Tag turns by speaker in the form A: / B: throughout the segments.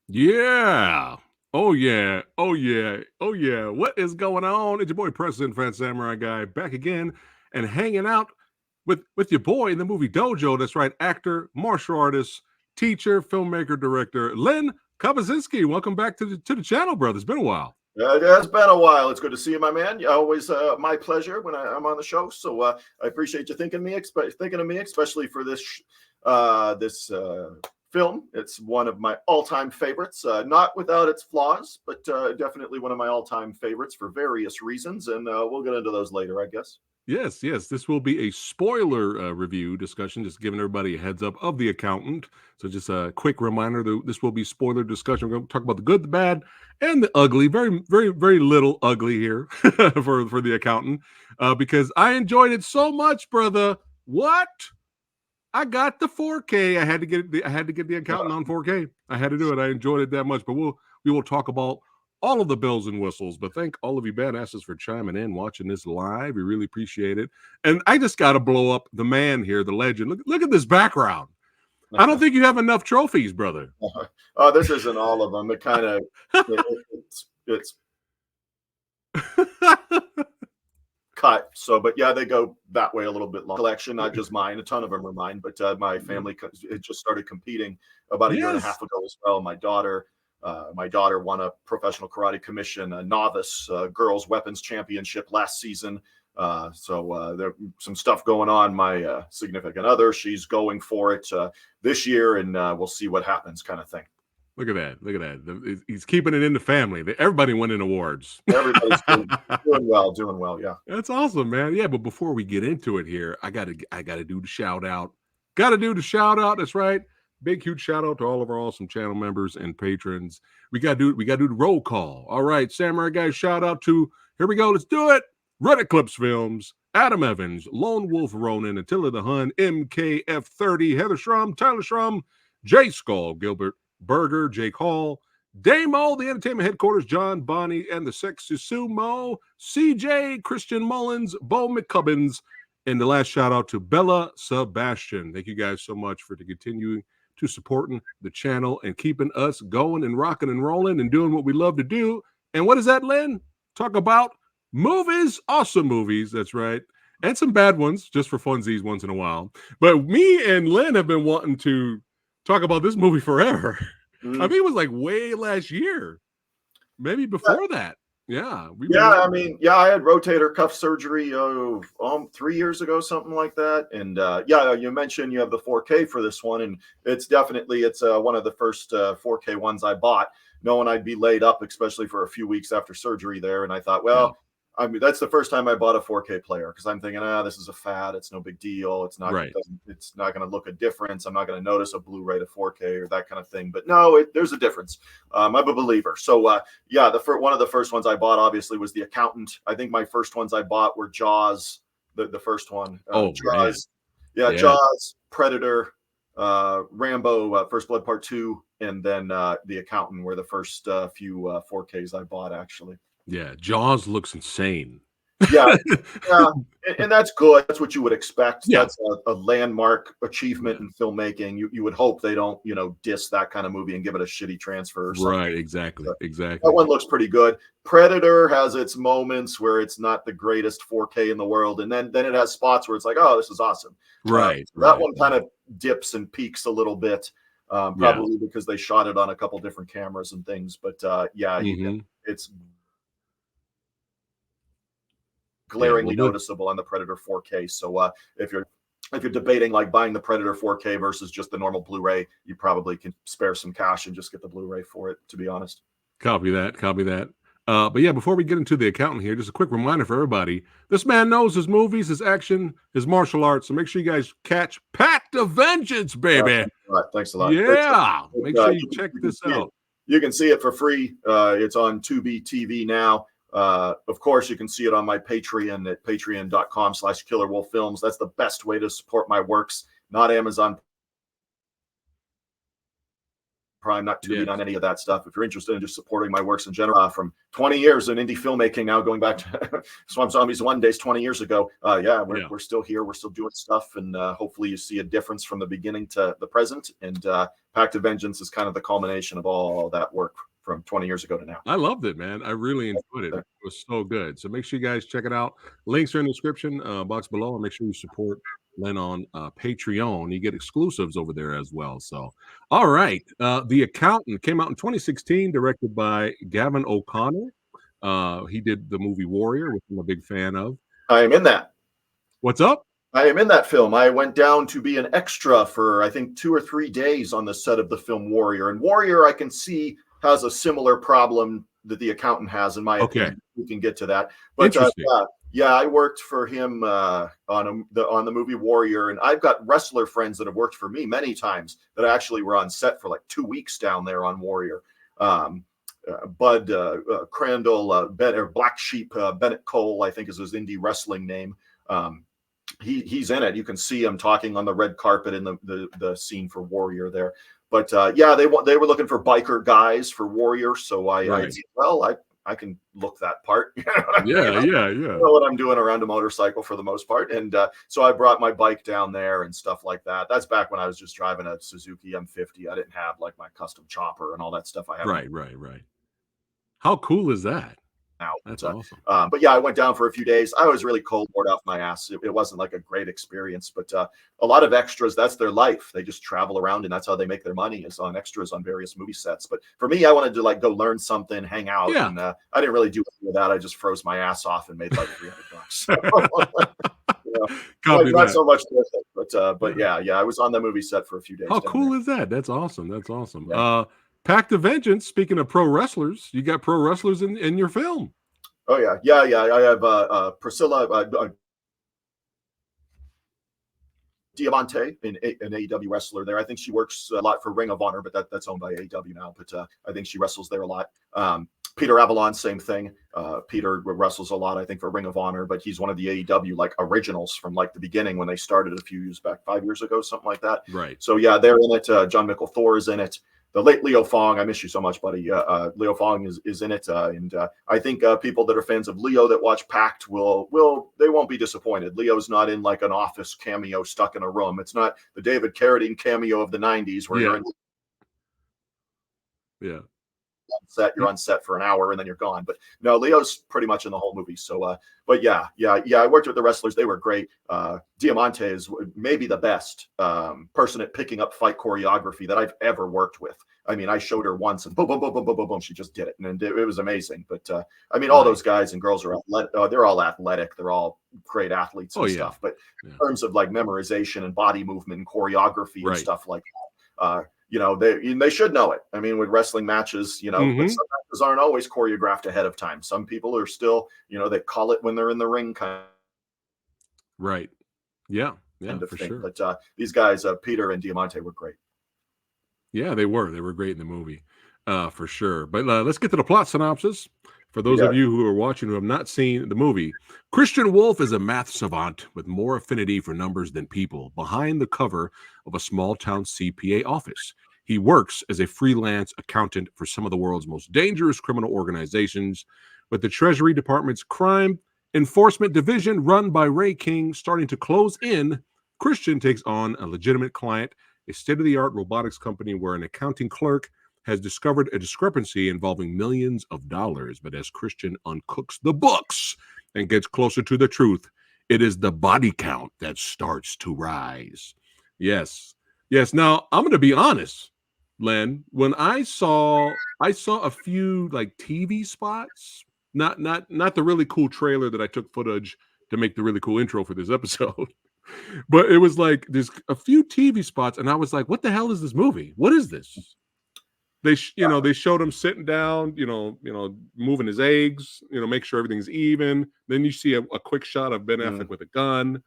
A: Yeah. Oh yeah. Oh yeah. Oh yeah. What is going on? It's your boy President Fan Samurai Guy back again and hanging out with your boy in the movie Dojo. That's right, actor, martial artist, teacher, filmmaker, director, Len Kabasinski. Welcome back to the channel, brother. It's been a while.
B: It has been a while. It's good to see you, my man. Always my pleasure when I'm on the show. So I appreciate you thinking of me, especially for this film. It's one of my all-time favorites. Not without its flaws, but definitely one of my all-time favorites for various reasons. And we'll get into those later, I guess.
A: Yes, yes. This will be a spoiler review discussion, just giving everybody a heads up of The Accountant. So, just a quick reminder that this will be spoiler discussion. We're going to talk about the good, the bad, and the ugly. Very, very, very little ugly here for The Accountant because I enjoyed it so much, brother. What? I got the 4K. I had to get The Accountant on 4K. I had to do it. I enjoyed it that much. But we will talk about all of the bells and whistles. But thank all of you badasses for chiming in, watching this live. We really appreciate it. And I just got to blow up the man here, the legend. Look at this background. I don't think you have enough trophies, brother.
B: This isn't all of them. It kind of it's cut. So, but yeah, they go that way a little bit long. Collection, not just mine. A ton of them are mine, but my family it just started competing about a year and a half ago as well. My daughter won a professional karate commission, a novice girls weapons championship last season. So there's some stuff going on. My significant other, she's going for it this year, and we'll see what happens, kind of thing.
A: Look at that. Look at that. He's keeping it in the family. Everybody winning awards.
B: Everybody's doing well. Yeah.
A: That's awesome, man. Yeah, but before we get into it here, I gotta do the shout out. Gotta do the shout out. That's right. Big huge shout out to all of our awesome channel members and patrons. We gotta do the roll call. All right, Samurai Guy, shout out to, here we go. Let's do it. Red Eclipse Films, Adam Evans, Lone Wolf Ronan, Attila the Hun, MKF30, Heather Schrum, Tyler Schrum, Jay Skull, Gilbert Berger, Jake Hall, Damo, the Entertainment Headquarters, John Bonney, and the Sexy Sumo, CJ, Christian Mullins, Bo McCubbins, and the last shout out to Bella Sebastian. Thank you guys so much for continuing to supporting the channel and keeping us going and rocking and rolling and doing what we love to do. And what is that, Len? Talk about movies, awesome movies. That's right. And some bad ones, just for funsies once in a while. But me and Len have been wanting to talk about this movie forever. I mean, it was like way last year, maybe before that. Yeah.
B: I had rotator cuff surgery 3 years ago, something like that. And you mentioned you have the 4K for this one, and it's one of the first 4K ones I bought, knowing I'd be laid up, especially for a few weeks after surgery there. And I thought, well, I mean, that's the first time I bought a 4K player, because I'm thinking, this is a fad. It's no big deal. It's not going to look a difference. I'm not going to notice a Blu-ray to 4K or that kind of thing. But no, there's a difference. I'm a believer. So one of the first ones I bought obviously was The Accountant. I think my first ones I bought were Jaws, the first one. Jaws, Jaws, Predator, Rambo, First Blood Part 2, and then The Accountant were the first few 4Ks I bought, actually.
A: Yeah, Jaws looks insane.
B: And that's good. That's what you would expect. That's a landmark achievement in filmmaking. You would hope they don't, diss that kind of movie and give it a shitty transfer or something.
A: Right, exactly.
B: That one looks pretty good. Predator has its moments where it's not the greatest 4K in the world, and then it has spots where it's like, oh, this is awesome. That one kind of dips and peaks a little bit, probably because they shot it on a couple different cameras and things. But it's glaringly noticeable on the Predator 4K. So if you're debating like buying the Predator 4K versus just the normal Blu-ray, you probably can spare some cash and just get the Blu-ray for it, to be honest.
A: Copy that. But yeah, before we get into The Accountant here, just a quick reminder for everybody. This man knows his movies, his action, his martial arts. So make sure you guys catch Pact of Vengeance, baby.
B: All right, thanks a lot.
A: Yeah. Make sure you check this out.
B: You can see it for free. It's on Tubi TV now. Of course, you can see it on my Patreon at patreon.com/KillerWolfFilms. That's the best way to support my works, not Amazon Prime, not Tubi,
A: Yes.
B: not any of that stuff. If you're interested in just supporting my works in general, from 20 years in indie filmmaking now, going back to Swamp Zombies 1 days 20 years ago, we're still here. We're still doing stuff, and hopefully you see a difference from the beginning to the present. And Pact of Vengeance is kind of the culmination of all that work from 20 years ago to now.
A: I loved it, man. I really enjoyed it. It was so good. So make sure you guys check it out. Links are in the description box below, and make sure you support Len on Patreon. You get exclusives over there as well. So, all right. The Accountant came out in 2016, directed by Gavin O'Connor. He did the movie Warrior, which I'm a big fan of.
B: I am in that.
A: What's up?
B: I am in that film. I went down to be an extra for, I think, 2 or 3 days on the set of the film Warrior. And Warrior, I can see, has a similar problem that The Accountant has, in my opinion. We can get to that. But I worked for him on the movie Warrior, and I've got wrestler friends that have worked for me many times that actually were on set for like 2 weeks down there on Warrior. Bud Crandall, Black Sheep, Bennett Cole, I think is his indie wrestling name. He's in it. You can see him talking on the red carpet in the scene for Warrior there. But they were looking for biker guys for Warrior, so I can look that part. I know what I'm doing around a motorcycle for the most part, and so I brought my bike down there and stuff like that. That's back when I was just driving a Suzuki M50. I didn't have like my custom chopper and all that stuff. I have
A: Right. How cool is that?
B: Now.
A: That's awesome.
B: But I went down for a few days. I was really cold, bored off my ass. It wasn't like a great experience, but a lot of extras, that's their life. They just travel around, and that's how they make their money, is on extras on various movie sets. But for me, I wanted to like go learn something, hang out. Yeah. And I didn't really do any of that. I just froze my ass off and made like $300. Not so much worth it, but I was on the movie set for a few days.
A: How cool is that? That's awesome. Yeah. Pact of Vengeance, speaking of pro wrestlers, you got pro wrestlers in your film.
B: Oh, yeah. I have Priscilla Diamante, an AEW wrestler there. I think she works a lot for Ring of Honor, but that's owned by AEW now. But I think she wrestles there a lot. Peter Avalon, same thing. Peter wrestles a lot, I think, for Ring of Honor, but he's one of the AEW like originals from like the beginning when they started a few years back, 5 years ago, something like that.
A: Right.
B: So they're in it. John Michael Thor is in it. The late Leo Fong, I miss you so much, buddy. Leo Fong is in it, and I think people that are fans of Leo that watch Pact they won't be disappointed. Leo's not in like an office cameo stuck in a room. It's not the David Carradine cameo of the '90s where you're you're on set for an hour and then you're gone. But no, Leo's pretty much in the whole movie. So, I worked with the wrestlers. They were great. Diamante is maybe the best person at picking up fight choreography that I've ever worked with. I mean, I showed her once and boom, boom, boom, boom, boom, boom, boom. She just did it. And it was amazing. But all those guys and girls are they're all athletic. They're all great athletes and stuff. But in terms of like memorization and body movement and choreography and stuff like that, they should know it. I mean, with wrestling matches, but some matches aren't always choreographed ahead of time. Some people are still, they call it when they're in the ring kind of.
A: Right. Yeah, for sure.
B: But these guys, Peter and Diamante, were great.
A: Yeah, they were. They were great in the movie, for sure. But let's get to the plot synopsis. For those of you who are watching who have not seen the movie, Christian Wolf is a math savant with more affinity for numbers than people behind the cover of a small-town CPA office. He works as a freelance accountant for some of the world's most dangerous criminal organizations, with the Treasury Department's Crime Enforcement Division, run by Ray King, starting to close in. Christian takes on a legitimate client, a state-of-the-art robotics company where an accounting clerk has discovered a discrepancy involving millions of dollars. But as Christian uncooks the books and gets closer to the truth, it is the body count that starts to rise. Yes. Now, I'm going to be honest, Len. When I saw a few like TV spots, not the really cool trailer that I took footage to make the really cool intro for this episode. But it was like there's a few TV spots, and I was like, "What the hell is this movie? What is this?" They showed him sitting down, moving his eggs, make sure everything's even. Then you see a quick shot of Ben Affleck with a gun,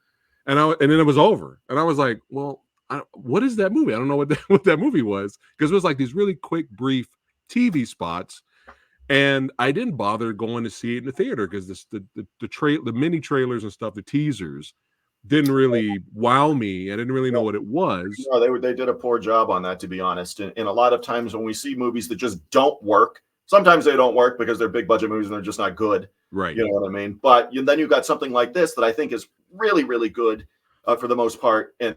A: and then it was over. And I was like, "Well, what is that movie? I don't know what that movie was," because it was like these really quick, brief TV spots, and I didn't bother going to see it in the theater because the mini trailers and stuff, the teasers, didn't really wow me. I didn't really know what it was.
B: No, they did a poor job on that, to be honest. And a lot of times when we see movies that just don't work, sometimes they don't work because they're big budget movies and they're just not good.
A: Right.
B: You know what I mean? But then you've got something like this that I think is really, really good for the most part. And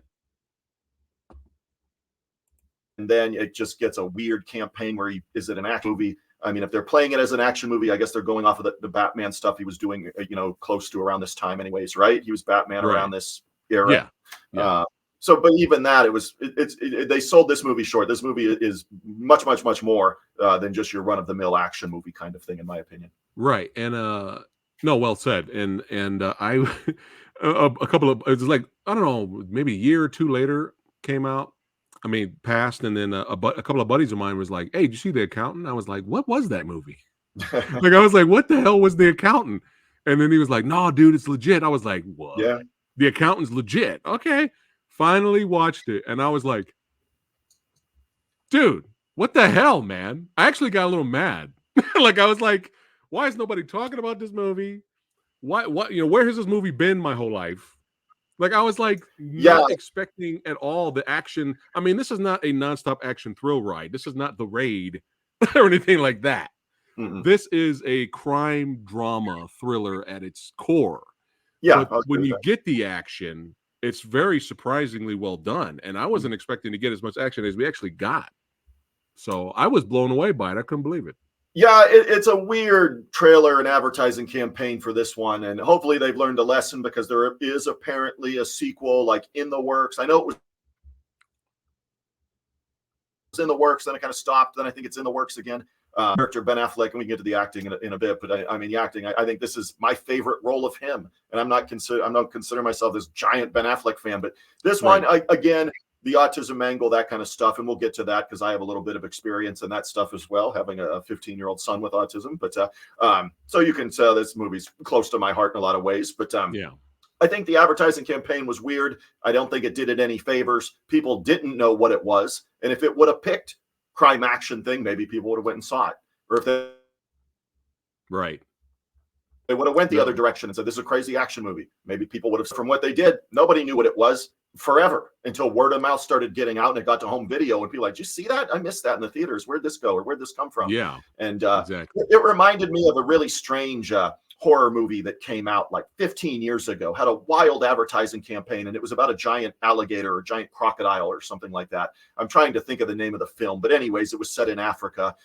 B: then it just gets a weird campaign where is it an action movie? I mean, if they're playing it as an action movie, I guess they're going off of the Batman stuff he was doing, close to around this time anyways, right? He was Batman around this era.
A: Yeah.
B: But even that, they sold this movie short. This movie is much, much, much more than just your run of the mill action movie kind of thing, in my opinion.
A: Right. And no, well said. And I a couple of, it was like, I don't know, maybe a year or two later came out. I mean, passed, and then a couple of buddies of mine was like, "Hey, did you see The Accountant?" I was like, "What was that movie?" Like, I was like, "What the hell was The Accountant?" And then he was like, "No, dude, it's legit." I was like, "What?"
B: Yeah.
A: The Accountant's legit. Okay. Finally watched it, and I was like, "Dude, what the hell, man?" I actually got a little mad. Like, I was like, "Why is nobody talking about this movie? Why? What? Where has this movie been my whole life?" Like, I was like not expecting at all the action. I mean, this is not a nonstop action thrill ride. This is not The Raid or anything like that.
B: Mm-mm.
A: This is a crime drama thriller at its core.
B: Yeah.
A: But when you get the action, it's very surprisingly well done. And I wasn't expecting to get as much action as we actually got. So I was blown away by it. I couldn't believe it.
B: Yeah, it's a weird trailer and advertising campaign for this one, and hopefully they've learned a lesson because there is apparently a sequel like in the works. I know it was in the works, then it kind of stopped. Then I think it's in the works again. Character Ben Affleck, and we can get to the acting in a bit, but I mean the acting. I think this is my favorite role of him, and I'm not consider myself this giant Ben Affleck fan, but this one again. The autism angle, that kind of stuff. And we'll get to that because I have a little bit of experience in that stuff as well, having a 15-year-old son with autism. But so you can tell this movie's close to my heart in a lot of ways. But I think the advertising campaign was weird. I don't think it did it any favors. People didn't know what it was. And if it would have picked crime action thing, maybe people would have went and saw it. Or if they would have went the other direction and said, this is a crazy action movie. Maybe people would have, from what they did, nobody knew what it was forever until word of mouth started getting out and it got to home video and people like, did you see that? I missed that in the theaters. Where'd this go? Or where'd this come from?
A: Yeah.
B: And
A: exactly.
B: It reminded me of a really strange horror movie that came out like 15 years ago, had a wild advertising campaign, and it was about a giant alligator or giant crocodile or something like that. I'm trying to think of the name of the film, but anyways, it was set in Africa.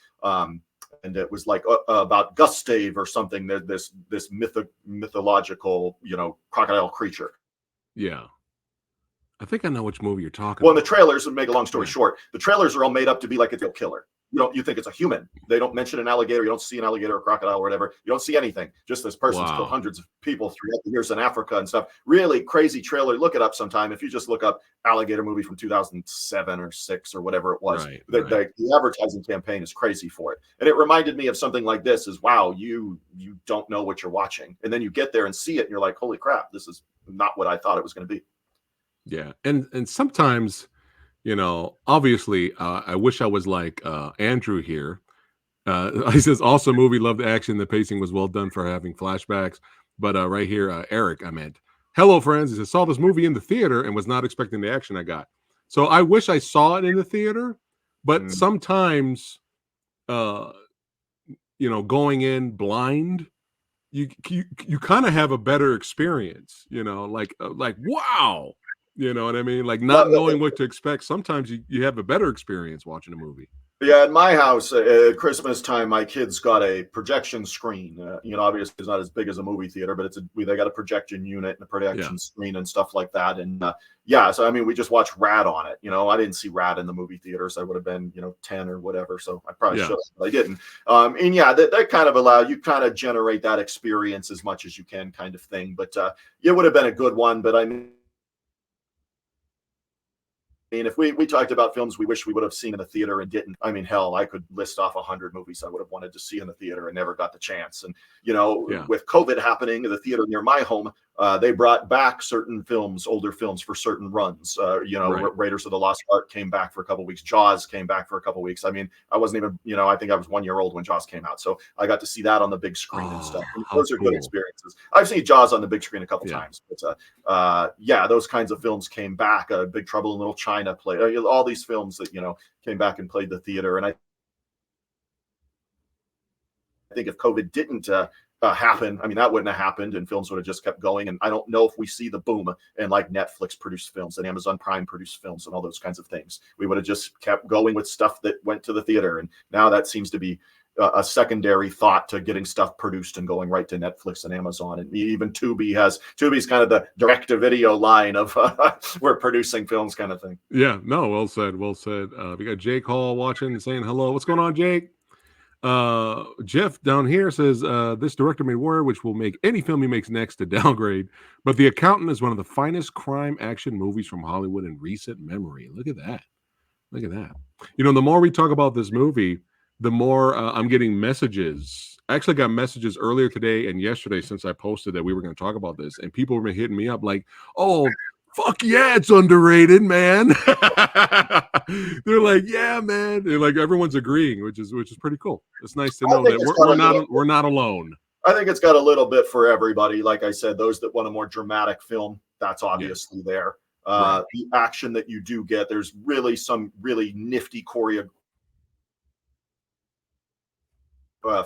B: And it was like about Gustave or something, this mythological, crocodile creature.
A: Yeah. I think I know which movie you're talking
B: about.
A: Well,
B: the trailers, to make a long story short, the trailers are all made up to be like a killer. You think it's a human. They don't mention an alligator. You don't see an alligator or crocodile or whatever. You don't see anything. Just this person's killed hundreds of people throughout the years in Africa and stuff. Really crazy trailer. Look it up sometime. If you just look up alligator movie from 2007 or 6 or whatever it was. The advertising campaign is crazy for it. And it reminded me of something like this is, wow, you don't know what you're watching. And then you get there and see it and you're like, holy crap, this is not what I thought it was going to be.
A: Yeah. And sometimes, obviously, I wish I was like Andrew here. He says, awesome movie, loved the action. The pacing was well done for having flashbacks. But right here, Eric, I meant, hello, friends. He says, saw this movie in the theater and was not expecting the action I got. So I wish I saw it in the theater. But sometimes, going in blind, you kind of have a better experience, like wow. You know what I mean? Like not knowing what to expect. Sometimes you have a better experience watching a movie.
B: Yeah, at my house at Christmas time, my kids got a projection screen. Obviously it's not as big as a movie theater, but they got a projection unit and a projection screen and stuff like that. And so I mean, we just watched Rad on it. I didn't see Rad in the movie theaters. I would have been 10 or whatever, so I probably should have, but I didn't. That kind of allow you kind of generate that experience as much as you can, kind of thing. But it would have been a good one. But I mean, mean, if we talked about films we wish we would have seen in the theater and didn't, I mean, hell, I could list off 100 movies I would have wanted to see in the theater and never got the chance. And, you know,
A: Yeah.
B: with COVID happening, the theater near my home, they brought back certain films, older films for certain runs. You know,
A: Right.
B: Raiders of the Lost Ark came back for a couple of weeks. Jaws came back for a couple of weeks. I mean, I wasn't even, you know, I think I was 1 year old when Jaws came out. So I got to see that on the big screen and
A: Oh,
B: stuff. And
A: how
B: those are good
A: cool.
B: experiences. I've seen Jaws on the big screen a couple
A: Yeah.
B: times. But yeah, those kinds of films came back. Big Trouble in Little China played. All these films that, you know, came back and played the theater. And I think if COVID didn't happen, I mean, that wouldn't have happened and films would have just kept going. And I don't know if we see the boom and like Netflix produced films and Amazon Prime produced films and all those kinds of things. We would have just kept going with stuff that went to the theater. And now that seems to be a secondary thought to getting stuff produced and going right to Netflix and Amazon. And even Tubi's kind of the direct to video line of we're producing films kind of thing.
A: Yeah, no, well said, well said. We got Jake Hall watching and saying hello. What's going on, Jake? Jeff down here says this director made Warrior, which will make any film he makes next a downgrade. But The Accountant is one of the finest crime action movies from Hollywood in recent memory. Look at that. Look at that. You know, the more we talk about this movie, the more I'm getting messages. I actually got messages earlier today and yesterday since I posted that we were going to talk about this, and people were hitting me up like, "Oh, fuck yeah, it's underrated, man." They're like, "Yeah, man." They're like, everyone's agreeing, which is pretty cool. It's nice to know that we're not alone.
B: I think it's got a little bit for everybody. Like I said, those that want a more dramatic film, that's obviously there.
A: Right.
B: The action that you do get, there's really some really nifty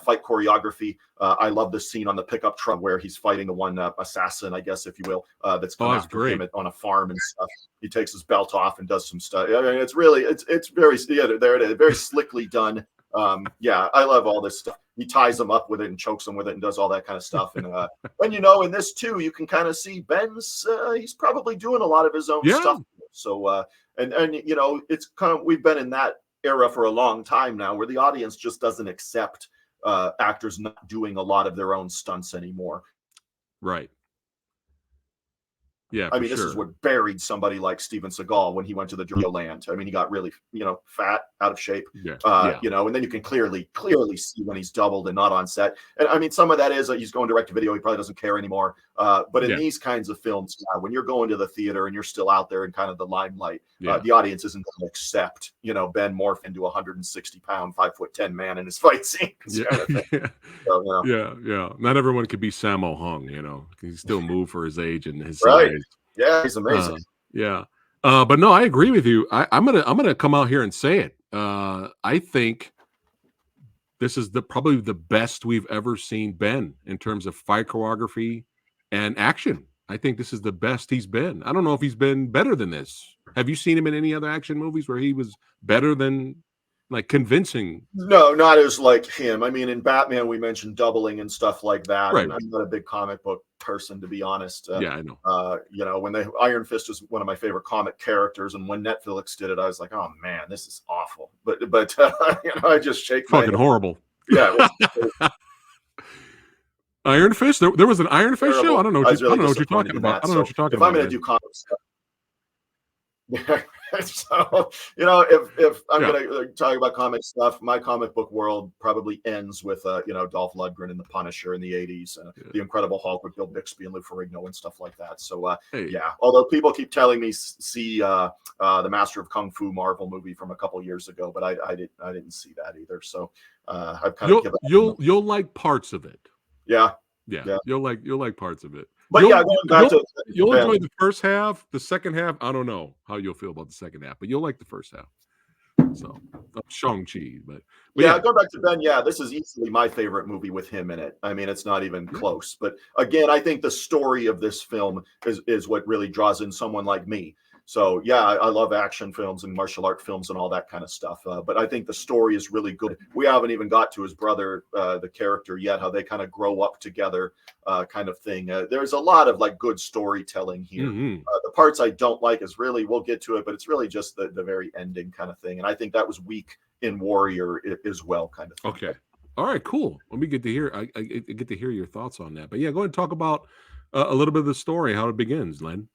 B: fight choreography. I love the scene on the pickup truck where he's fighting the one assassin, I guess, if you will, that's come after him on a farm and stuff. He takes his belt off and does some stuff. I mean, it's very, there it is, very slickly done. Yeah, I love all this stuff. He ties them up with it and chokes them with it and does all that kind of stuff. And you know, in this too, you can kind of see Ben's. He's probably doing a lot of his own stuff. So and you know, it's kind of, we've been in that era for a long time now, where the audience just doesn't accept actors not doing a lot of their own stunts anymore.
A: Right. Yeah,
B: I mean, this is what buried somebody like Steven Seagal when he went to the Dojo land. I mean, he got really, you know, fat, out of shape.
A: Yeah.
B: You know, and then you can clearly see when he's doubled and not on set. And I mean, some of that is he's going direct to video. He probably doesn't care anymore. But in these kinds of films, when you're going to the theater and you're still out there in kind of the limelight, the audience isn't going to accept, you know, Ben morph into a 160-pound, 5'10" man in his fight scenes. Kind of thing. So,
A: yeah. Not everyone could be Sammo Hung, you know. He still move for his age and his
B: right.
A: size.
B: Yeah, he's amazing.
A: But no, I agree with you. I'm gonna come out here and say it. I think this is probably the best we've ever seen Ben in terms of fight choreography and action. I think this is the best he's been. I don't know if he's been better than this. Have you seen him in any other action movies where he was better than, like, convincing?
B: No, not as like him. I mean, in Batman, we mentioned doubling and stuff like that.
A: Right.
B: And I'm not a big comic book person, to be honest.
A: Yeah, I know.
B: You know, when Iron Fist was one of my favorite comic characters, and when Netflix did it, I was like, oh man, this is awful. But you know, I just shake my
A: fucking horrible.
B: Yeah.
A: Iron Fist. There was an Iron Fist
B: terrible.
A: show. I don't know what you're talking about. I don't know what you're talking
B: about.
A: about.
B: If I'm going to do comic stuff. So, you know, if I'm going to talk about comic stuff, my comic book world probably ends with, you know, Dolph Lundgren and the Punisher in the 80s, the Incredible Hulk with Bill Bixby and Lou Ferrigno and stuff like that. So, yeah, although people keep telling me see the Master of Kung Fu Marvel movie from a couple years ago, but I didn't see that either. So I've kind of given up.
A: You'll like parts of it.
B: Yeah.
A: You'll like parts of it.
B: But going back to
A: you'll enjoy the first half. The second half, I don't know how you'll feel about the second half, but you'll like the first half. So Shang-Chi, but
B: yeah, go back to Ben. Yeah, this is easily my favorite movie with him in it. I mean, it's not even close. But again, I think the story of this film is what really draws in someone like me. So yeah, I love action films and martial art films and all that kind of stuff. But I think the story is really good. We haven't even got to his brother, the character yet, how they kind of grow up together, kind of thing. There's a lot of like good storytelling here.
A: Mm-hmm.
B: The parts I don't like is really, we'll get to it, but it's really just the very ending kind of thing. And I think that was weak in Warrior as well, kind of thing.
A: Okay. All right, cool. Let me get to hear. I get to hear your thoughts on that. But yeah, go ahead and talk about a little bit of the story, how it begins, Len.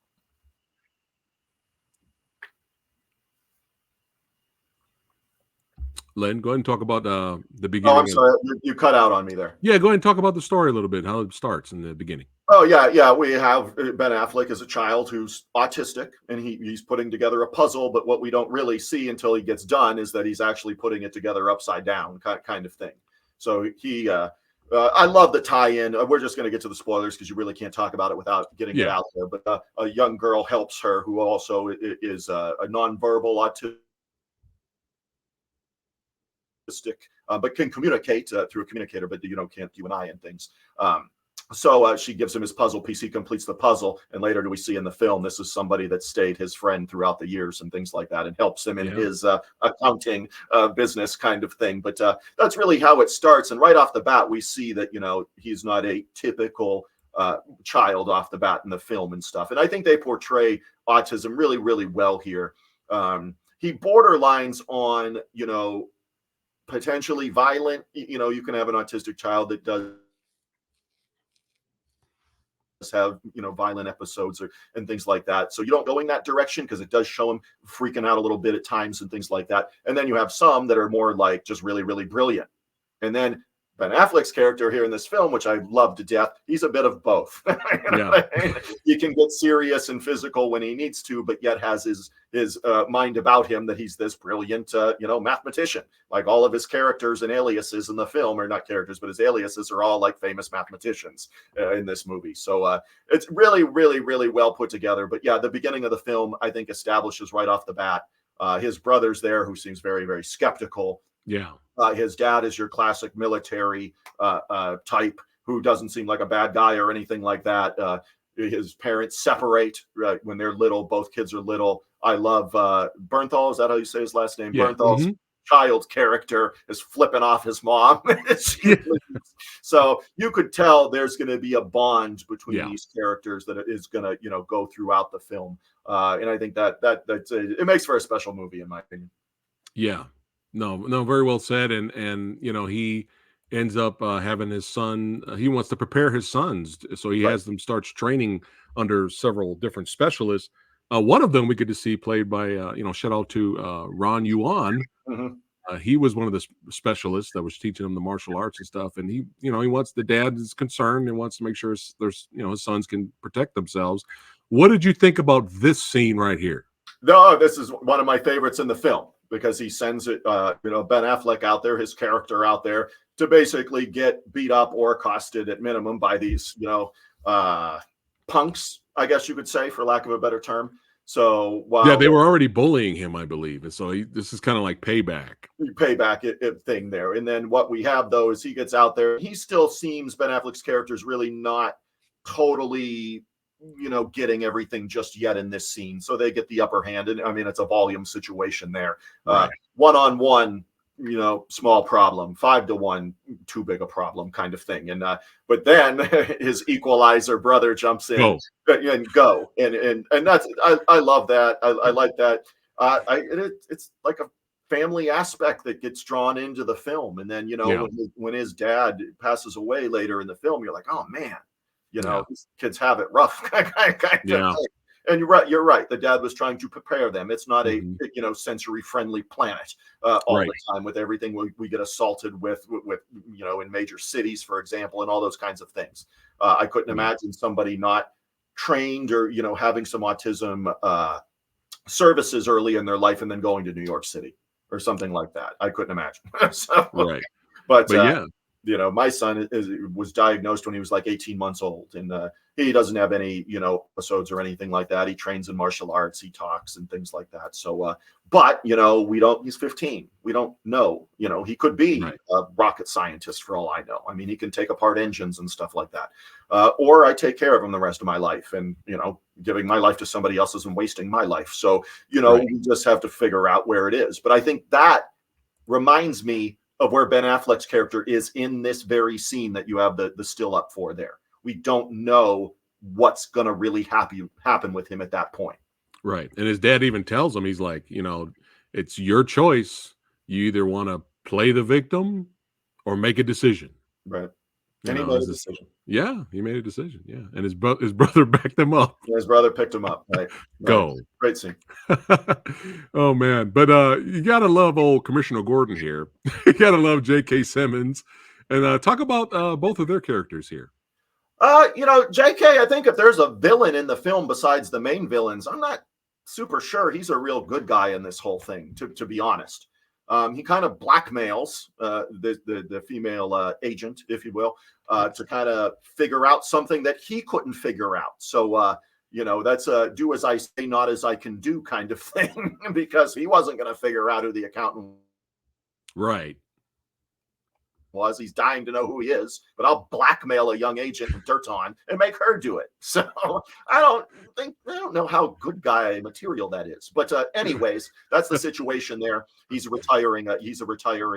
A: Len, go ahead and talk about the
B: Oh, I'm
A: beginning of.
B: sorry, you cut out on me there.
A: Yeah, go ahead and talk about the story a little bit, how it starts in the beginning.
B: Oh yeah, yeah. We have Ben Affleck as a child who's autistic, and he's putting together a puzzle. But what we don't really see until he gets done is that he's actually putting it together upside down, kind of thing. So I love the tie-in. We're just going to get to the spoilers because you really can't talk about it without getting it
A: Yeah,
B: out there. But a young girl helps her who also is a nonverbal autistic, but can communicate through a communicator, but can't do an eye and things. So she gives him his puzzle piece. He completes the puzzle, and later do we see in the film this is somebody that stayed his friend throughout the years and things like that, and helps him in
A: yeah,
B: his accounting business kind of thing. But that's really how it starts. And right off the bat, we see that he's not a typical child off the bat in the film and stuff. And I think they portray autism really, really well here. He borderlines on potentially violent. You can have an autistic child that does have violent episodes and things like that, so you don't go in that direction because it does show him freaking out a little bit at times and things like that. And then you have some that are more like just really, really brilliant. And then Ben Affleck's character here in this film, which I love to death, he's a bit of both.
A: yeah,
B: He can get serious and physical when he needs to, but yet has his mind about him that he's this brilliant, mathematician. Like all of his characters and aliases in the film are not characters, but his aliases are all like famous mathematicians in this movie. So it's really, really, really well put together. But yeah, the beginning of the film, I think, establishes right off the bat his brother's there, who seems very, very skeptical.
A: yeah,
B: His dad is your classic military type who doesn't seem like a bad guy or anything like that. His parents separate when they're little. Both kids are little. I love Bernthal. Is that how you say his last name?
A: yeah.
B: Bernthal's child character is flipping off his mom.
A: Yeah.
B: So you could tell there's going to be a bond between
A: Yeah.
B: these characters that is going to go throughout the film. And I think that's it makes for a special movie in my opinion.
A: Yeah. No, very well said. And he ends up having his son. He wants to prepare his sons, so he
B: Right.
A: has them starts training under several different specialists. One of them we get to see played by shout out to Ron Yuan.
B: Mm-hmm.
A: He was one of the specialists that was teaching him the martial arts and stuff. And he wants, the dad is concerned and wants to make sure his sons can protect themselves. What did you think about this scene right here?
B: No, this is one of my favorites in the film because he sends it, Ben Affleck out there, his character out there, to basically get beat up or accosted at minimum by these, punks, I guess you could say, for lack of a better term. So
A: Yeah,
B: while
A: they were already bullying him, I believe, and so this is kind of like payback.
B: payback thing there, and then what we have though is he gets out there. He still seems Ben Affleck's character is really not totally getting everything just yet in this scene. So they get the upper hand. And I mean, it's a volume situation there.
A: Right.
B: 1-on-1, small problem. 5-to-1, too big a problem kind of thing. And but then his equalizer brother jumps in and go. And that's I love that. I like that. It's like a family aspect that gets drawn into the film. And then, when his dad passes away later in the film, you're like, oh man, these kids have it rough. kind of thing. And you're right. The dad was trying to prepare them. It's not a sensory friendly planet all the time with everything we get assaulted with in major cities, for example, and all those kinds of things. I couldn't imagine somebody not trained or having some autism services early in their life and then going to New York City or something like that. I couldn't imagine.
A: Right.
B: But
A: yeah,
B: my son was diagnosed when he was like 18 months old, and he doesn't have any, episodes or anything like that. He trains in martial arts, he talks and things like that. So, but he's 15. We don't know, he could be a rocket scientist for all I know. I mean, he can take apart engines and stuff like that. Or I take care of him the rest of my life, and, giving my life to somebody else isn't wasting my life. So, we just have to figure out where it is. But I think that reminds me of where Ben Affleck's character is in this very scene that you have the still up for there. We don't know what's going to really happen with him at that point.
A: Right. And his dad even tells him, he's like, it's your choice. You either want to play the victim or make a decision.
B: Right.
A: You
B: And he
A: know,
B: made a decision.
A: yeah, he made a decision. Yeah, and his brother backed him up.
B: His brother picked him up. Right. Right.
A: Go.
B: Great scene.
A: Oh man, but you gotta love old Commissioner Gordon here. You gotta love J.K. Simmons, and talk about both of their characters here.
B: JK, I think if there's a villain in the film besides the main villains, I'm not super sure he's a real good guy in this whole thing, to be honest. He kind of blackmails the female agent, if you will, to kind of figure out something that he couldn't figure out. So, that's a do as I say, not as I can do kind of thing, because he wasn't going to figure out who the accountant
A: Right.
B: was. He's dying to know who he is, but I'll blackmail a young agent in Dirton and make her do it. So I don't know how good guy material that is. But anyways, that's the situation there. He's a retiring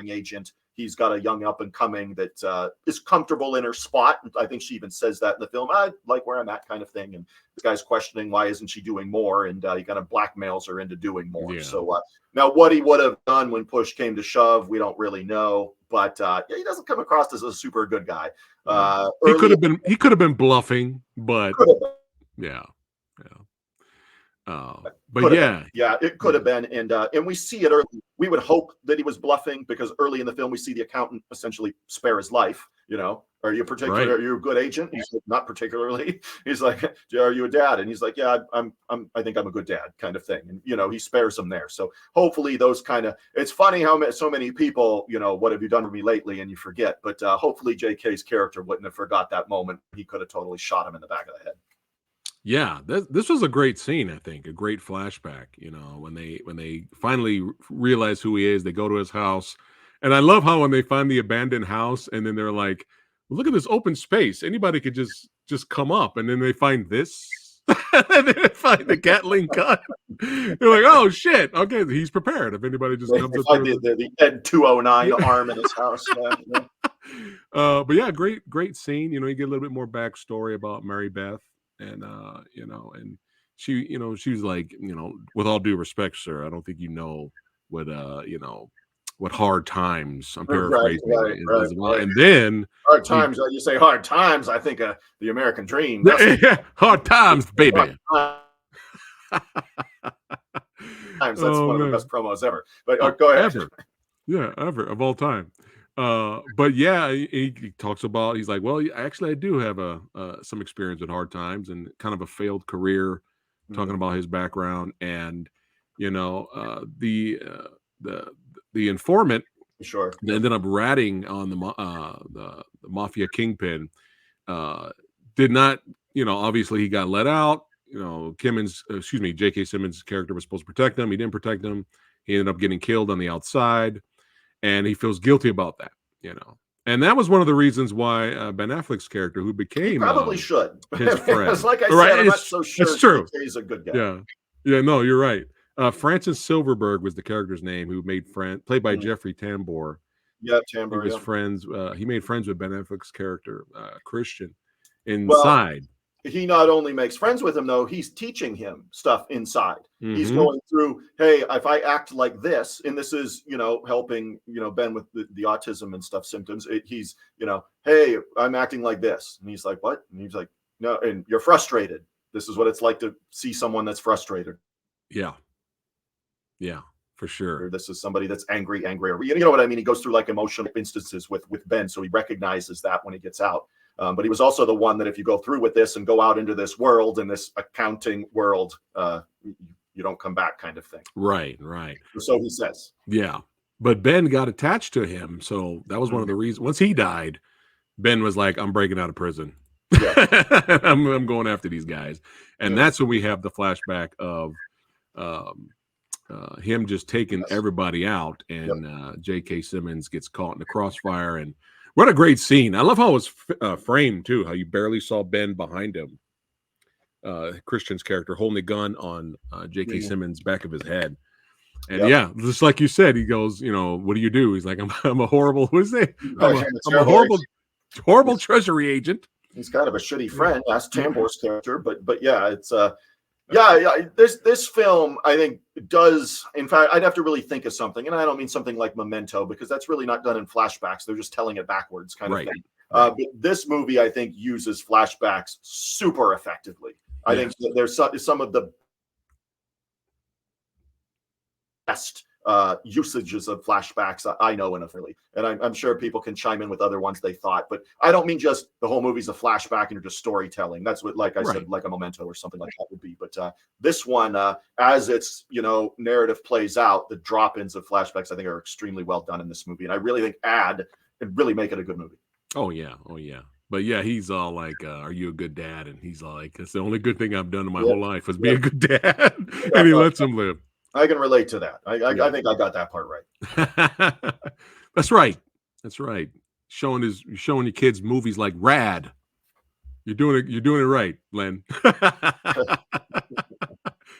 B: agent. He's got a young up and coming that is comfortable in her spot. I think she even says that in the film. I like where I'm at, kind of thing. And the guy's questioning why isn't she doing more, and he kind of blackmails her into doing more. Yeah. So now what he would have done when push came to shove, we don't really know. But he doesn't come across as a super good guy.
A: He could have been bluffing, but yeah. But
B: yeah, it could have been, and we see it early. We would hope that he was bluffing, because early in the film we see the accountant essentially spare his life. Are you particular? Right. Are you a good agent? He's like, not particularly. He's like, are you a dad? And he's like, yeah, I think I'm a good dad, kind of thing. And he spares him there. So hopefully those kind of. It's funny how so many people, what have you done for me lately? And you forget. But hopefully JK's character wouldn't have forgot that moment. He could have totally shot him in the back of the head.
A: Yeah, this was a great scene. I think a great flashback. When they finally realize who he is, they go to his house, and I love how when they find the abandoned house, and then they're like, well, "Look at this open space. Anybody could just come up." And then they find this, and then they find the Gatling gun. They're like, "Oh shit! Okay, he's prepared. If anybody just comes up
B: there, the Ed 209 arm in his house." Yeah.
A: But yeah, great scene. You get a little bit more backstory about Mary Beth. And and she, she's like, with all due respect, sir, I don't think what hard times. I'm paraphrasing. Right. And then
B: hard times. You say hard times. I think the American dream.
A: Hard times, baby.
B: That's one of the best promos ever. But go ahead.
A: Ever. Yeah, ever of all time. But yeah, he talks about, he's like, well, actually I do have some experience with hard times and kind of a failed career, talking about his background. And the informant ended up ratting on the mafia kingpin, did not, obviously he got let out. J.K. Simmons' character was supposed to protect him. He didn't protect him. He ended up getting killed on the outside. And he feels guilty about that, And that was one of the reasons why Ben Affleck's character, who became
B: he probably should
A: his friend,
B: it's like I said, I'm not so sure.
A: It's true.
B: He's a good guy.
A: Yeah. No, you're right. Francis Silverberg was the character's name, who played by Jeffrey Tambor.
B: Yeah, Tambor.
A: He was friends. He made friends with Ben Affleck's character, Christian, inside.
B: He not only makes friends with him, though, he's teaching him stuff inside. Mm-hmm. He's going through, hey, if I act like this, and this is, helping, Ben with the autism and stuff symptoms. He's, hey, I'm acting like this. And he's like, what? And he's like, no, and you're frustrated. This is what it's like to see someone that's frustrated.
A: Yeah. Yeah, for sure.
B: Or this is somebody that's angry. You know what I mean? He goes through like emotional instances with Ben. So he recognizes that when he gets out. But he was also the one that if you go through with this and go out into this world, in this accounting world, you don't come back, kind of thing.
A: Right.
B: So he says.
A: Yeah. But Ben got attached to him. So that was one of the reasons. Once he died, Ben was like, I'm breaking out of prison. Yeah. I'm going after these guys. And that's when we have the flashback of him just taking everybody out. And J.K. Simmons gets caught in the crossfire. And what a great scene. I love how it was framed, too, how you barely saw Ben behind him. Christian's character holding a gun on J.K. Simmons' back of his head. And just like you said, he goes, what do you do? He's like, I'm a horrible, what is it? I'm a horrible treasury agent.
B: He's kind of a shitty friend. That's Tambor's character. But yeah, it's this film, I think, does, in fact, I'd have to really think of something, and I don't mean something like Memento, because that's really not done in flashbacks. They're just telling it backwards, kind of thing.
A: Right.
B: But this movie, I think, uses flashbacks super effectively. I think
A: Yes.
B: there's some of the best usages of flashbacks I know in a Philly, and I'm sure people can chime in with other ones they thought. But I don't mean just the whole movie's a flashback and you're just storytelling. That's what, like I
A: Right.
B: said, like a Memento or something like that would be. But this one, as its narrative plays out, the drop-ins of flashbacks I think are extremely well done in this movie, and I really think add and really make it a good movie.
A: Oh yeah. Oh yeah. But yeah, he's all like, "Are you a good dad?" And he's all like, "That's the only good thing I've done in my
B: Yep,
A: whole life was be
B: yep.
A: a good dad," and he lets him live.
B: I can relate to that. I
A: Yeah.
B: think I got that part right.
A: That's right. That's right. Showing your kids movies like Rad. You're doing it right, Len.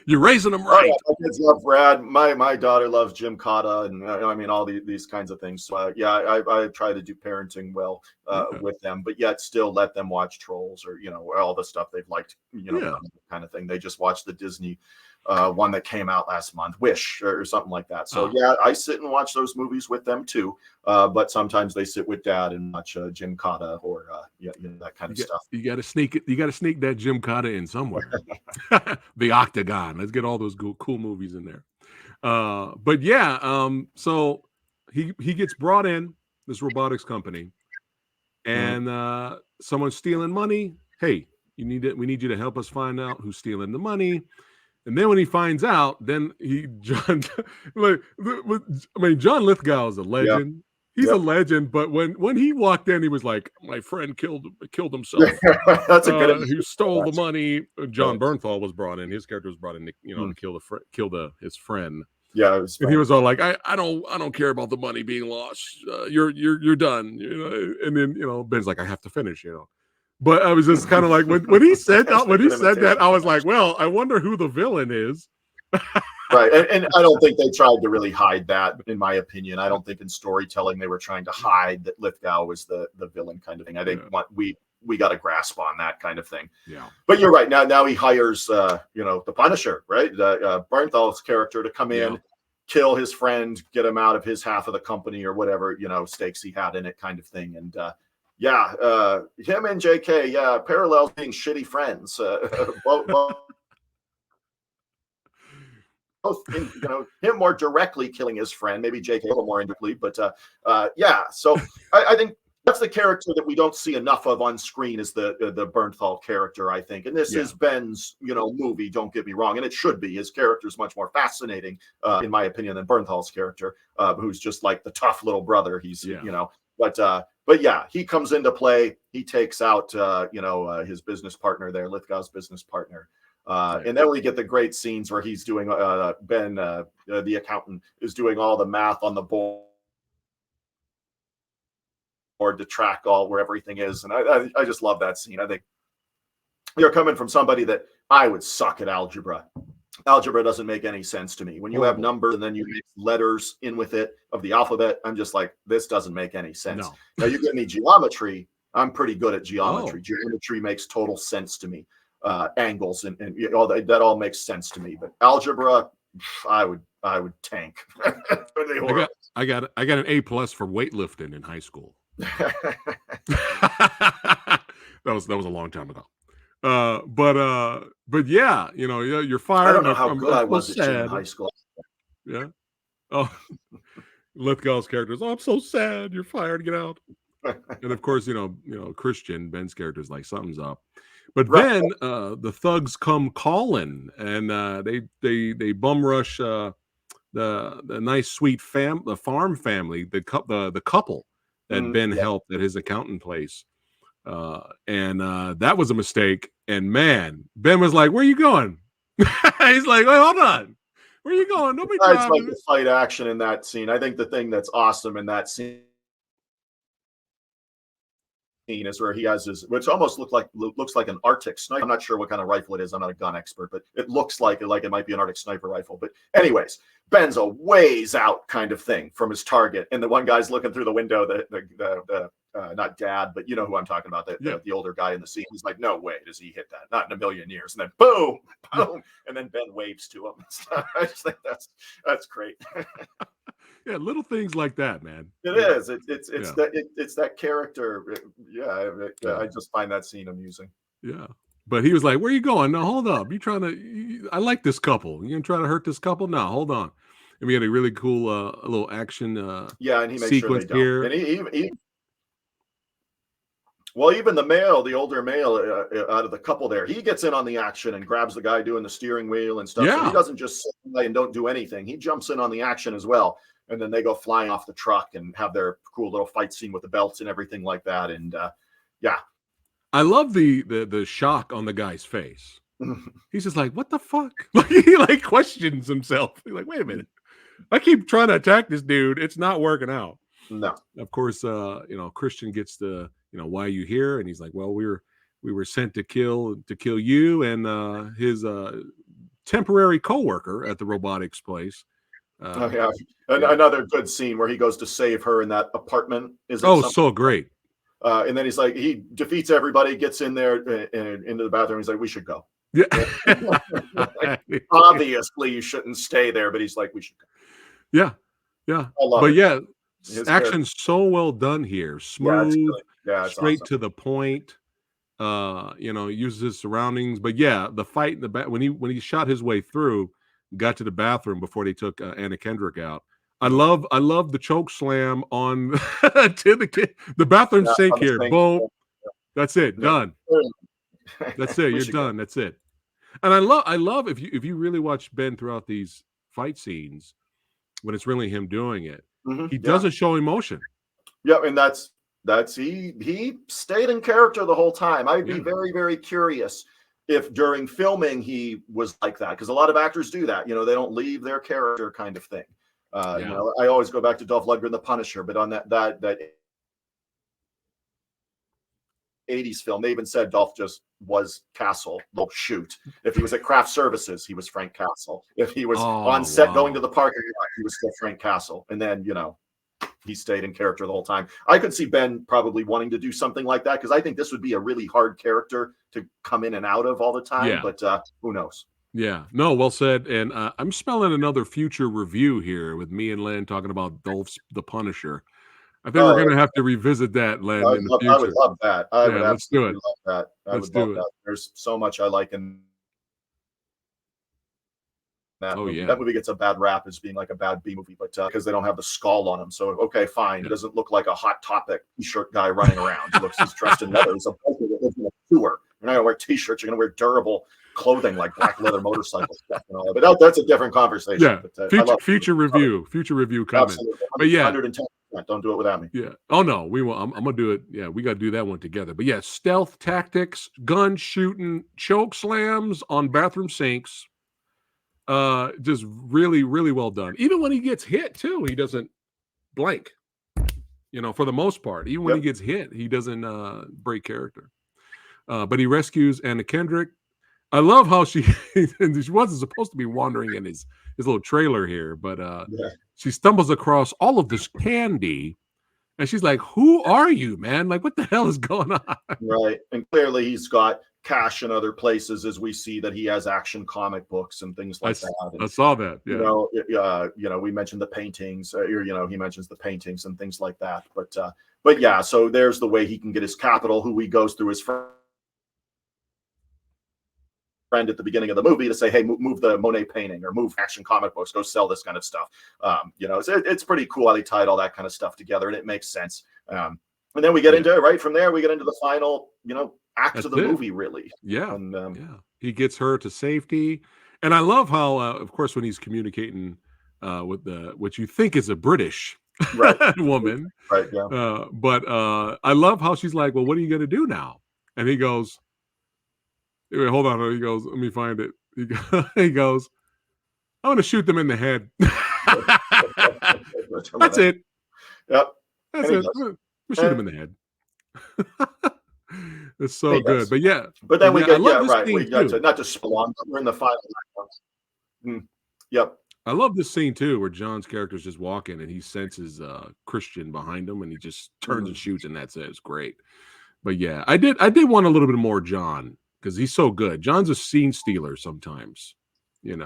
A: You're raising them
B: Oh yeah,
A: right.
B: my kids love Brad. My daughter loves Jim Cotta, and I mean all these kinds of things. So yeah, I try to do parenting well
A: Yeah.
B: with them, but yet still let them watch Trolls or all the stuff they've liked,
A: Yeah.
B: kind of thing. They just watched the Disney one that came out last month, Wish or something like that. So
A: Oh.
B: yeah, I sit and watch those movies with them too. But sometimes they sit with Dad and watch Jim Cotta or that kind of stuff.
A: You got to sneak it. You got to sneak that Jim Cotta in somewhere. The Octagon. Let's get all those cool movies in there. But yeah, so he gets brought in this robotics company,
B: Mhm.
A: and someone's stealing money. Hey, we need you to help us find out who's stealing the money. And then when he finds out, then John, like, I mean, John Lithgow is a
B: Yeah.
A: legend. He's a
B: Yep.
A: legend, but when he walked in, he was like, "My friend killed himself.
B: That's a good.
A: Who stole the money?" John
B: Right.
A: Bernthal was brought in. His character was brought in,
B: Mm.
A: to kill his friend.
B: Yeah, it was
A: And he
B: fun.
A: was all like, I don't care about the money being lost. You're done. And then Ben's like, I have to finish. But I was just kind of like when he said
B: That's
A: that when
B: a
A: he
B: good
A: said that,
B: imitation.
A: I was like, well, I wonder who the villain is.
B: Right. And I don't think they tried to really hide that, in my opinion. I don't think in storytelling they were trying to hide that Lithgow was the villain kind of thing. I think we got a grasp on that kind of thing.
A: Yeah.
B: But you're right. Now he hires the Punisher, right? Bernthal's character to come in, kill his friend, get him out of his half of the company or whatever, stakes he had in it kind of thing. And him and JK, parallels being shitty friends. Both in, him more directly killing his friend, maybe JK a little more indirectly, but so I think that's the character that we don't see enough of on screen is the Bernthal character, I think. And this is Ben's movie, don't get me wrong, and it should be. His character is much more fascinating in my opinion than Bernthal's character, who's just like the tough little brother. He's but yeah, he comes into play. He takes out his business partner there, Lithgow's business partner. And then we get the great scenes where he's doing Ben, the accountant, is doing all the math on the board to track where everything is. And I just love that scene. I think you're coming from somebody that I would suck at algebra. Algebra doesn't make any sense to me. When you have numbers and then you mix letters in with it of the alphabet, I'm just like, this doesn't make any sense.
A: No.
B: Now you give me geometry. I'm pretty good at geometry. Geometry makes total sense to me. Angles and all that all makes sense to me. But algebra, I would tank.
A: I got an A+ for weightlifting in high school. that was a long time ago. But yeah, you're fired.
B: I don't know how good I was at in high school.
A: Yeah. Oh, Lithgow's character is, I'm so sad. You're fired. Get out. And of course, Christian, Ben's character is like, something's up. But then the thugs come calling, and they bum rush the nice sweet the farm family, the couple that Ben helped at his accountant place. And that was a mistake. And man, Ben was like, "Where are you going?" He's like, "Wait, hold on. Where are you going? Nobody
B: It's
A: driving."
B: like the fight action in that scene. I think the thing that's awesome in that scene is where he has his, which almost looks like an Arctic sniper. I'm not sure what kind of rifle it is. I'm not a gun expert, but it looks like it might be an Arctic sniper rifle. But anyways, Ben's a ways out kind of thing from his target, and the one guy's looking through the window. The not dad, but you know who I'm talking about. The older guy in the scene. He's like, no way does he hit that. Not in a million years. And then boom, boom, and then Ben waves to him. I just think that's great.
A: Yeah, little things like that, man.
B: It
A: Yeah,
B: is.
A: yeah,
B: It's that character. Yeah,
A: yeah,
B: I just find that scene amusing.
A: yeah. But he was like, "Where you going? No, hold up. You trying to? I like this couple. You gonna try to hurt this couple? No, hold on." And we had a really cool, a little action
B: Yeah, and he makes sure
A: sequence
B: they don't.
A: here.
B: And he well, even the male, the older male out of the couple there, he gets in on the action and grabs the guy doing the steering wheel and stuff. So he
A: Yeah,
B: doesn't just sit by and don't do anything. He jumps in on the action as well. And then they go flying off the truck and have their cool little fight scene with the belts and everything like that. And yeah.
A: I love the shock on the guy's face. He's just like, "What the fuck?" Like he like questions himself. He's like, "Wait a minute. I keep trying to attack this dude. It's not working out."
B: No.
A: Of course, Christian gets the, "Why are you here?" And he's like, "Well, we were sent to kill you and his temporary coworker at the robotics place."
B: Oh,
A: Uh,
B: yeah.
A: yeah.
B: Another good scene where he goes to save her in that apartment. Is it
A: Oh,
B: something?
A: so great.
B: And then he's like, he defeats everybody, gets in there and into the bathroom. He's like, we should go.
A: Yeah.
B: Like, obviously, you shouldn't stay there, but he's like, we should go.
A: Yeah. Yeah.
B: I love
A: But
B: it.
A: yeah,
B: His character.
A: action's so well done here.
B: Yeah, it's
A: Smooth,
B: really, yeah, it's
A: straight
B: awesome.
A: to the point. Uses his surroundings. But yeah, the fight in the back when he shot his way through, got to the bathroom before they took Anna Kendrick out.
B: Mhm.
A: I love the choke slam on to the bathroom
B: Yeah,
A: sink
B: on the
A: here.
B: sink.
A: Boom. That's it.
B: Yeah.
A: Done. That's it.
B: We
A: You're
B: should go.
A: done. That's it. And I love if you really watch Ben throughout these fight scenes when it's really him doing it, he
B: Yeah.
A: doesn't show emotion.
B: Yeah, and that's he stayed in character the whole time. I'd be
A: Yeah.
B: very, very curious if during filming he was like that, because a lot of actors do that. They don't leave their character kind of thing.
A: Yeah.
B: I always go back to Dolph Lundgren, The Punisher, but on that 80s film, they even said Dolph just was Castle. They'll shoot. If he was at craft services, he was Frank Castle. If he was on
A: Oh,
B: set going to
A: wow.
B: the park, he was still Frank Castle. And then, he stayed in character the whole time. I could see Ben probably wanting to do something like that, because I think this would be a really hard character to come in and out of all the time.
A: Yeah.
B: But who knows?
A: Yeah. No, well said. And I'm smelling another future review here with me and Len talking about Dolph's The Punisher. I think we're
B: Oh,
A: going to have to revisit that, Len, in the
B: I would
A: future.
B: love that. I
A: Yeah,
B: would
A: let's do
B: absolutely
A: it.
B: love that. I
A: Let's
B: would love
A: do it.
B: that. There's so much I like in that
A: Oh,
B: movie.
A: yeah.
B: That movie gets a bad rap as being like a bad B movie, but because they don't have the skull on him. So okay, fine. It
A: Yeah.
B: doesn't look like a Hot Topic t-shirt guy running around. He's dressed in leather. He's a biker that lives in a sewer. You're not gonna wear t-shirts. You're gonna wear durable clothing like black leather motorcycle stuff and all that. But that's a different conversation.
A: Yeah.
B: But I love it.
A: Future review coming.
B: Absolutely.
A: But yeah.
B: 110%. Don't do it without me.
A: Yeah. Oh no, we will. I'm gonna do it. Yeah, we got to do that one together. But yeah, stealth tactics, gun shooting, choke slams on bathroom sinks. Just really, really well done. Even when he gets hit too, he doesn't blank. For the most part, even when he gets hit, he doesn't break character. But he rescues Anna Kendrick. I love how she wasn't supposed to be wandering in his little trailer here, but she stumbles across all of this candy, and she's like, "Who are you, man? Like, what the hell is going on?"
B: Right. And clearly he's got cash in other places, as we see that he has action comic books and things like that.
A: I
B: And,
A: saw that. Yeah.
B: we mentioned the paintings, he mentions the paintings and things like that. But yeah, so there's the way he can get his capital, who he goes through his friend at the beginning of the movie to say, hey, move the Monet painting or move action comic books, go sell this kind of stuff. It's pretty cool how they tied all that kind of stuff together, and it makes sense. And then we get into right from there, we get into the final, act of the movie, really.
A: Yeah.
B: And
A: yeah. He gets her to safety. And I love how, of course, when he's communicating with what you think is a British woman.
B: Right. Yeah.
A: But I love how she's like, well, what are you going to do now? And he goes, wait, hold on. He goes, let me find it. He goes, I'm going to shoot them in the head. That's it.
B: Yep.
A: That's it. We'll shoot him in the head. It's so good. But yeah.
B: But then we get,
A: we
B: got to, not to spawn, but we're in the final. Yep.
A: I love this scene too, where John's character's just walking and he senses Christian behind him and he just turns and shoots, and that's it. It's great. But yeah, I did want a little bit more John, because he's so good. John's a scene stealer sometimes. in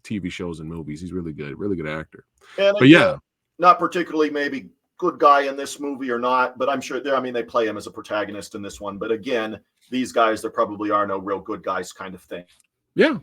A: TV shows and movies. He's really good actor.
B: And
A: But
B: again,
A: yeah,
B: not particularly maybe good guy in this movie or not, but I'm sure they play him as a protagonist in this one. But again, these guys, there probably are no real good guys kind of thing.
A: yeah.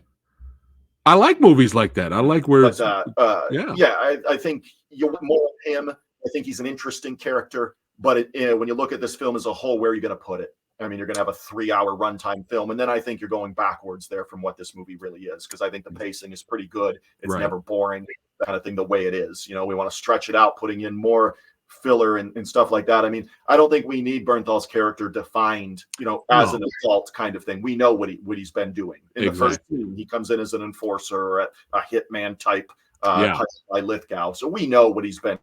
A: I like movies like that. I like where
B: But
A: it's
B: I think you want more of him. I think he's an interesting character. But when you look at this film as a whole, where are you going to put it? I mean, you're going to have a 3-hour runtime film, and then I think you're going backwards there from what this movie really is, because I think the pacing is pretty good. It's never boring, that kind of thing, the way it is. We want to stretch it out, putting in more filler and stuff like that. I mean, I don't think we need Bernthal's character defined, as an adult kind of thing. We know what he's been doing. In the first scene, he comes in as an enforcer or a hitman type by Lithgow. So we know what he's been.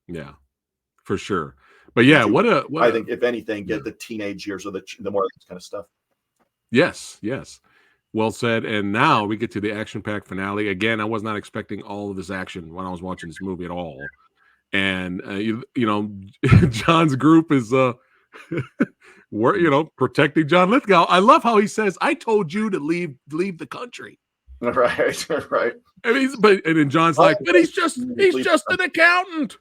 A: Yeah, for sure. But yeah,
B: I think if anything, get the teenage years or the more kind of stuff.
A: Yes. Well said. And now we get to the action-packed finale. Again, I was not expecting all of this action when I was watching this movie at all. And John's group is we're protecting John Lithgow. I love how he says, "I told you to leave the country."
B: Right.
A: And then John's like, "But he's just an accountant."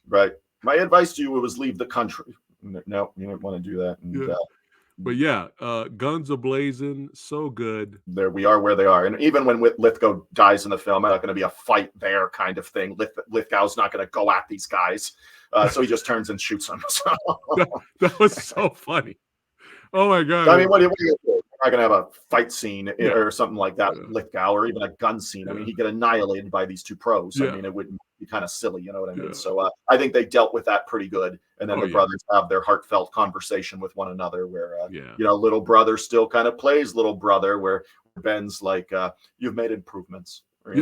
B: Right. My advice to you was leave the country. No, you didn't want to do that. And,
A: but yeah, guns a-blazing, so good.
B: There we are where they are. And even when Lithgow dies in the film, it's not going to be a fight there kind of thing. Lithgow's not going to go at these guys. So he just turns and shoots them. So.
A: That was so funny. Oh my God.
B: I mean, what do you do? You're not going to have a fight scene or something like that with Lithgow, or even a gun scene. I mean, he'd get annihilated by these two pros. I mean, it would be kind of silly, you know what I mean? So I think they dealt with that pretty good. And then the brothers have their heartfelt conversation with one another where, little brother still kind of plays little brother, where Ben's like, you've made improvements. Or,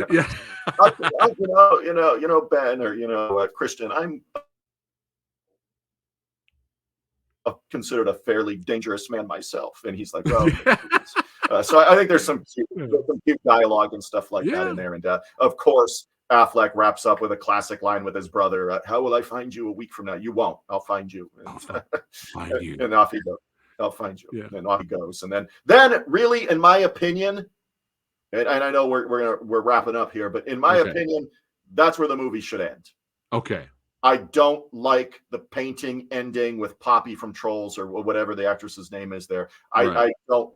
B: Ben, or, Christian, I'm considered a fairly dangerous man myself. And he's like, well, so I think there's some cute dialogue and stuff like that in there. And of course, Affleck wraps up with a classic line with his brother. How will I find you a week from now? You won't. I'll find you.
A: I'll find you.
B: And off he goes. I'll find you. Yeah. And off he goes. And then really, in my opinion, and I know we're wrapping up here, but in my opinion, that's where the movie should end.
A: Okay.
B: I don't like the painting ending with Poppy from Trolls or whatever the actress's name is there. I don't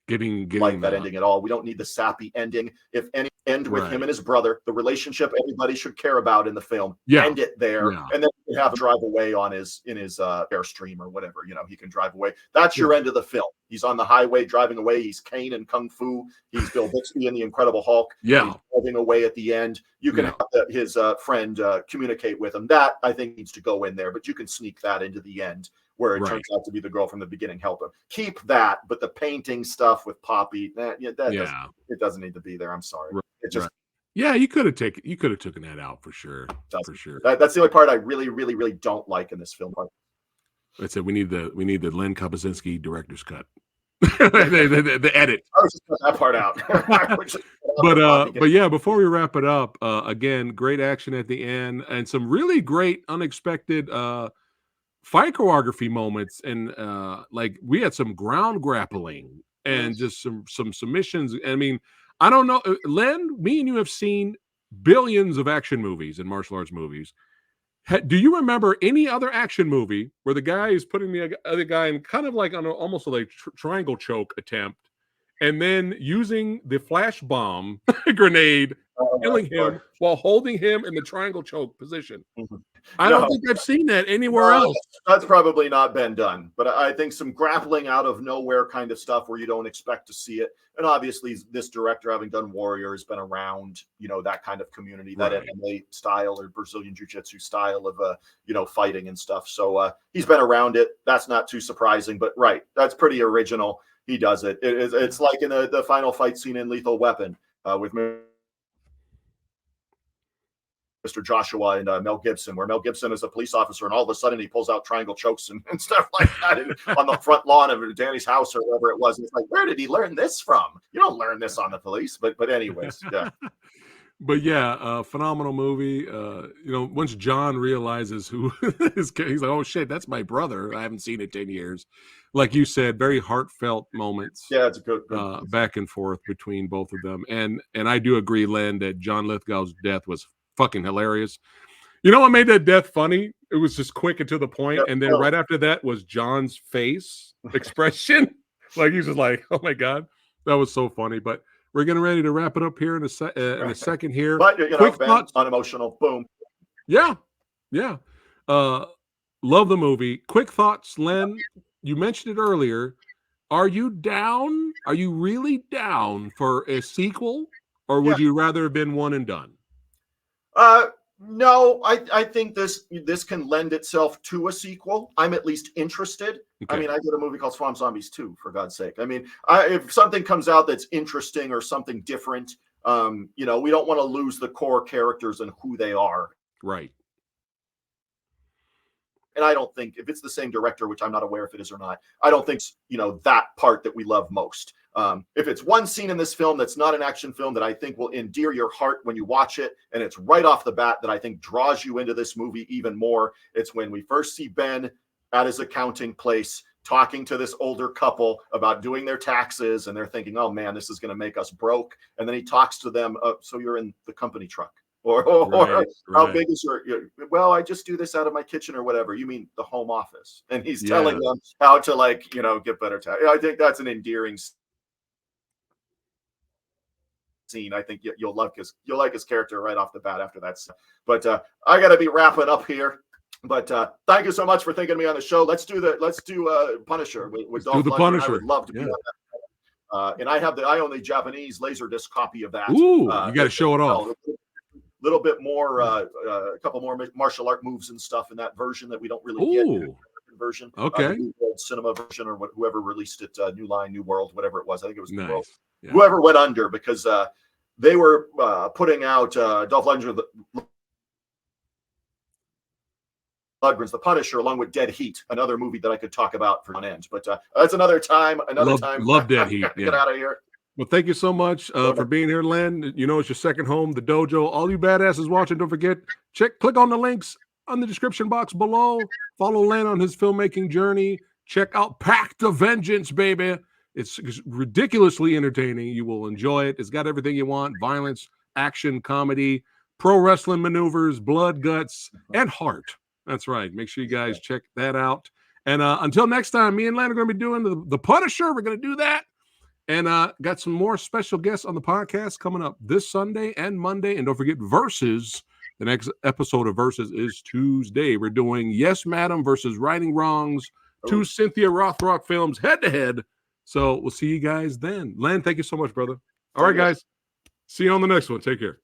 B: like that ending at all. We don't need the sappy ending. If any end with him and his brother, the relationship everybody should care about in the film. End it there, and then you have him drive away in his Airstream or whatever. He can drive away. That's your end of the film. He's on the highway driving away. He's Kane and Kung Fu. He's Bill Bixby in The Incredible Hulk.
A: Yeah,
B: he's driving away at the end. You can have his friend communicate with him. That I think needs to go in there, but you can sneak that into the end, where it turns out to be the girl from the beginning help him. Keep that, but the painting stuff with Poppy, it doesn't need to be there. I'm sorry. It just
A: you could have taken that out for sure. For sure.
B: That's the only part I really, really, really don't like in this film.
A: That's it. We need the LEN Kabasinski director's cut. the edit.
B: I was just putting that part out.
A: but yeah, before we wrap it up, again, great action at the end and some really great unexpected fight choreography moments, and we had some ground grappling and just some submissions. I mean, I don't know, Len, me and you have seen billions of action movies and martial arts movies. Do you remember any other action movie where the guy is putting the other guy in kind of like on almost like triangle choke attempt, and then using the flash bomb grenade, killing him while holding him in the triangle choke position? I don't think I've seen that anywhere else.
B: That's probably not been done, but I think some grappling out of nowhere kind of stuff where you don't expect to see it. And obviously this director, having done Warrior, has been around, that kind of community, that MMA style or Brazilian Jiu-Jitsu style of, fighting and stuff. So he's been around it. That's not too surprising, but that's pretty original. He does it. It's like in the final fight scene in Lethal Weapon with Mr. Joshua and Mel Gibson, where Mel Gibson is a police officer, and all of a sudden he pulls out triangle chokes and stuff like that on the front lawn of Danny's house or wherever it was. And it's like, where did he learn this from? You don't learn this on the police, but anyways, yeah.
A: But yeah, phenomenal movie. You know, once John realizes who is, he's like, "Oh shit, that's my brother. I haven't seen it 10 years." Like you said, very heartfelt moments
B: Yeah, it's a good.
A: back and forth between both of them. And I do agree, Len, that John Lithgow's death was fucking hilarious. You know what made that death funny? It was just quick and to the point.
B: Yeah,
A: And then right after that was John's face expression. Like he's just like, "Oh my god," that was so funny. But we're getting ready to wrap it up here in a second here.
B: but you know,
A: Quick
B: Ben,
A: thoughts.
B: unemotional. Boom.
A: Yeah, yeah. Uh, love the movie. Quick thoughts, Len. You mentioned it earlier. Are you down? Are you really down for a sequel, or
B: Yeah.
A: would you rather have been one and done?
B: No, I think this can lend itself to a sequel. I'm at least interested. I
A: Okay,
B: mean, I did a movie called Swamp Zombies 2, for God's sake. I mean, if something comes out that's interesting or something different, you know, we don't want to lose the core characters and who they are.
A: right.
B: And I don't think if it's the same director, which I'm not aware if it is or not, I don't think you know that part that we love most. If it's one scene in this film that's not an action film that I think will endear your heart when you watch it, and it's right off the bat that I think draws you into this movie even more, it's when we first see Ben at his accounting place talking to this older couple about doing their taxes, and they're thinking, "Oh man, this is going to make us broke." And then he talks to them, "So you're in the company truck." Or
A: Right,
B: how
A: right.
B: big is well, I just do this out of my kitchen or whatever. You mean the home office? And he's telling
A: Yeah.
B: them how to, like, you know, get better tax. I think that's an endearing scene. I think you'll like his character right off the bat after that. But I got to be wrapping up here. But thank you so much for thinking of me on the show. Let's do Punisher with
A: Let's do
B: Dolph
A: the
B: Lundgren. I would
A: Punisher.
B: love to be
A: Yeah.
B: on that. And I own the Japanese Laserdisc copy of that.
A: Ooh, you got to
B: As
A: show it
B: well.
A: off.
B: Little bit more, a couple more martial art moves and stuff in that version that we don't really get in the
A: Ooh,
B: American version. The
A: okay.
B: New World Cinema version, or whoever released it, New Line, New World, whatever it was. I think it was New World.
A: Nice. Yeah.
B: Whoever went under, because they were putting out Dolph Lundgren's The Punisher along with Dead Heat, another movie that I could talk about for an end. But that's another time.
A: Love Dead Heat.
B: Get
A: Yeah.
B: out of here.
A: Well, thank you so much for being here, Len. You know, it's your second home, the dojo. All you badasses watching, don't forget, click on the links on the description box below. Follow Len on his filmmaking journey. Check out Pact of Vengeance, baby. It's ridiculously entertaining. You will enjoy it. It's got everything you want: violence, action, comedy, pro wrestling maneuvers, blood, guts, and heart. That's right. Make sure you guys check that out. And until next time, me and Len are going to be doing the Punisher. We're going to do that. And got some more special guests on the podcast coming up this Sunday and Monday. And don't forget Versus. The next episode of Versus is Tuesday. We're doing Yes, Madam versus Righting Wrongs. Two Cynthia Rothrock films head to head. So we'll see you guys then. Len, thank you so much, brother. All right, guys. See you on the next one. Take care.